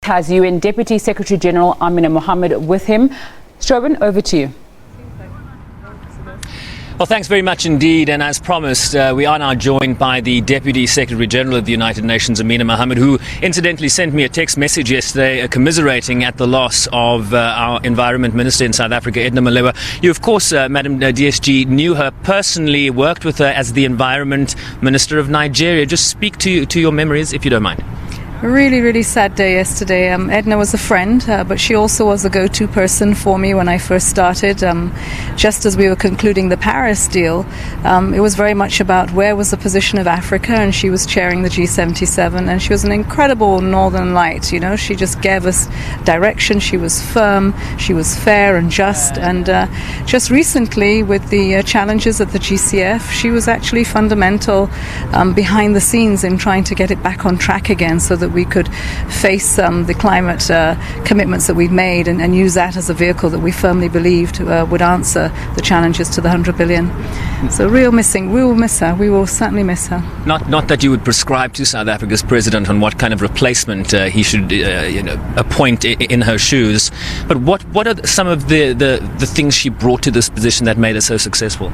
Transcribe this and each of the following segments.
has UN Deputy Secretary General Amina Mohammed with him. Sherwin, over to you. Well, thanks very much indeed. And as promised, we are now joined by the Deputy Secretary General of the United Nations, Amina Mohammed, who incidentally sent me a text message yesterday commiserating at the loss of our Environment Minister in South Africa, Edna Molewa. You, of course, Madam DSG, knew her personally, worked with her as the Environment Minister of Nigeria. Just speak to your memories, if you don't mind. A really, really sad day yesterday. Edna was a friend, but she also was a go-to person for me when I first started. Just as we were concluding the Paris deal, it was very much about where was the position of Africa, and she was chairing the G77, and she was an incredible northern light. You know, she just gave us direction. She was firm, she was fair and just, and just recently with the challenges at the GCF, she was actually fundamental behind the scenes in trying to get it back on track again, so that we could face the climate commitments that we've made and use that as a vehicle that we firmly believed would answer the challenges to the 100 billion. So real missing. We will miss her. We will certainly miss her. Not that you would prescribe to South Africa's president on what kind of replacement he should appoint in her shoes, but what are some of the things she brought to this position that made her so successful?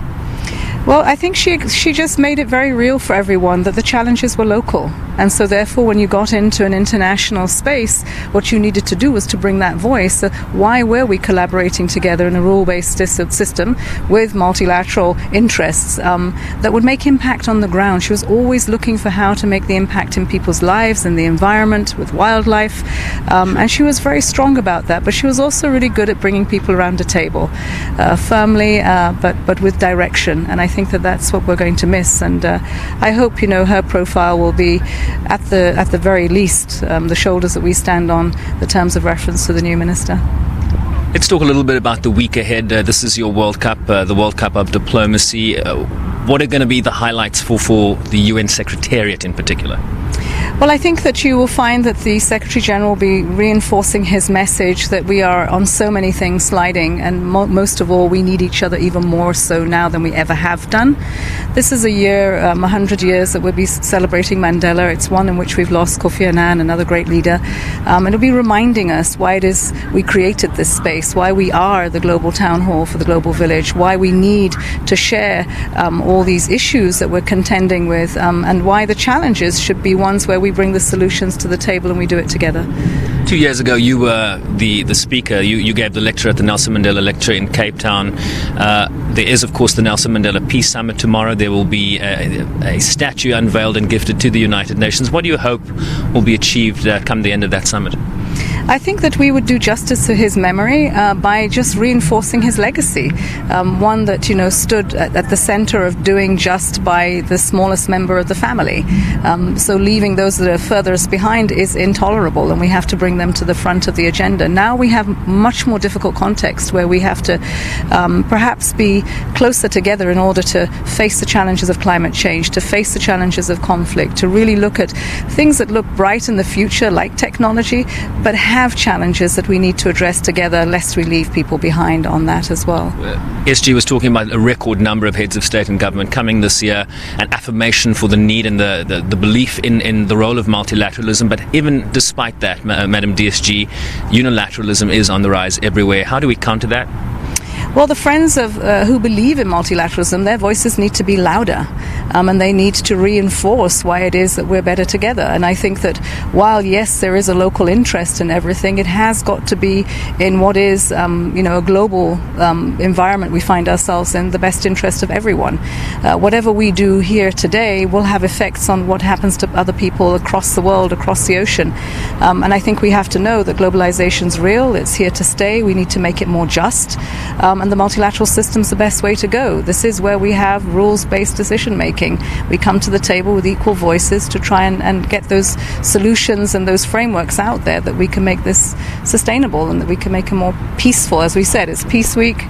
Well, I think she just made it very real for everyone that the challenges were local. And so therefore, when you got into an international space, what you needed to do was to bring that voice. Why were we collaborating together in a rule-based system with multilateral interests that would make impact on the ground? She was always looking for how to make the impact in people's lives and the environment, with wildlife. And she was very strong about that. But she was also really good at bringing people around a table, firmly, but with direction. And I think that that's what we're going to miss, and I hope her profile will be at the very least the shoulders that we stand on, the terms of reference to the new minister. Let's talk a little bit about the week ahead. This is your World Cup, the World Cup of diplomacy. What are going to be the highlights for the UN Secretariat in particular? Well, I think that you will find that the Secretary General will be reinforcing his message that we are on so many things sliding, and most of all, we need each other even more so now than we ever have done. This is a year, 100 years that we'll be celebrating Mandela. It's one in which we've lost Kofi Annan, another great leader. And it'll be reminding us why it is we created this space, why we are the global town hall for the global village, why we need to share all these issues that we're contending with, and why the challenges should be ones where we bring the solutions to the table and we do it together. 2 years ago, you were the speaker. You gave the lecture at the Nelson Mandela Lecture in Cape Town. There is, of course, the Nelson Mandela Peace Summit tomorrow. There will be a statue unveiled and gifted to the United Nations. What do you hope will be achieved come the end of that summit? I think that we would do justice to his memory by just reinforcing his legacy, one that stood at the center of doing just by the smallest member of the family. So leaving those that are furthest behind is intolerable, and we have to bring them to the front of the agenda. Now we have much more difficult context where we have to perhaps be closer together in order to face the challenges of climate change, to face the challenges of conflict, to really look at things that look bright in the future like technology, but have challenges that we need to address together, lest we leave people behind on that as well. SG was talking about a record number of heads of state and government coming this year, an affirmation for the need and the belief in the role of multilateralism. But even despite that, Madam DSG, unilateralism is on the rise everywhere. How do we counter that? Well, the friends of who believe in multilateralism, their voices need to be louder, and they need to reinforce why it is that we're better together. And I think that while, yes, there is a local interest in everything, it has got to be in what is, a global environment we find ourselves in, the best interest of everyone. Whatever we do here today will have effects on what happens to other people across the world, across the ocean. And I think we have to know that globalization's real, it's here to stay, we need to make it more just. And the multilateral system is the best way to go. This is where we have rules-based decision-making. We come to the table with equal voices to try and get those solutions and those frameworks out there that we can make this sustainable and that we can make it more peaceful. As we said, it's Peace Week,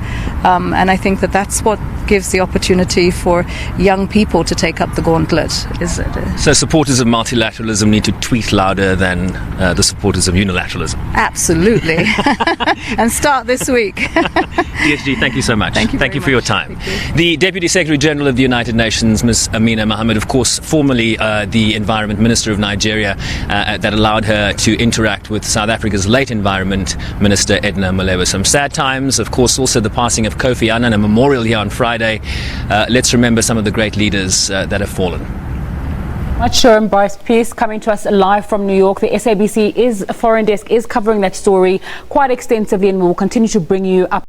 and I think that that's what gives the opportunity for young people to take up the gauntlet. So supporters of multilateralism need to tweet louder than the supporters of unilateralism. Absolutely. And start this week. DSG, thank you so much. Thank you for your time. The Deputy Secretary General of the United Nations, Ms. Amina Mohammed, of course, formerly the Environment Minister of Nigeria, that allowed her to interact with South Africa's late Environment Minister, Edna Molewa. Some sad times, of course, also the passing of Kofi Annan, a memorial here on Friday. Let's remember some of the great leaders that have fallen. Much Sherwin Bryce Pease coming to us live from New York. The SABC foreign desk is covering that story quite extensively, and we'll continue to bring you up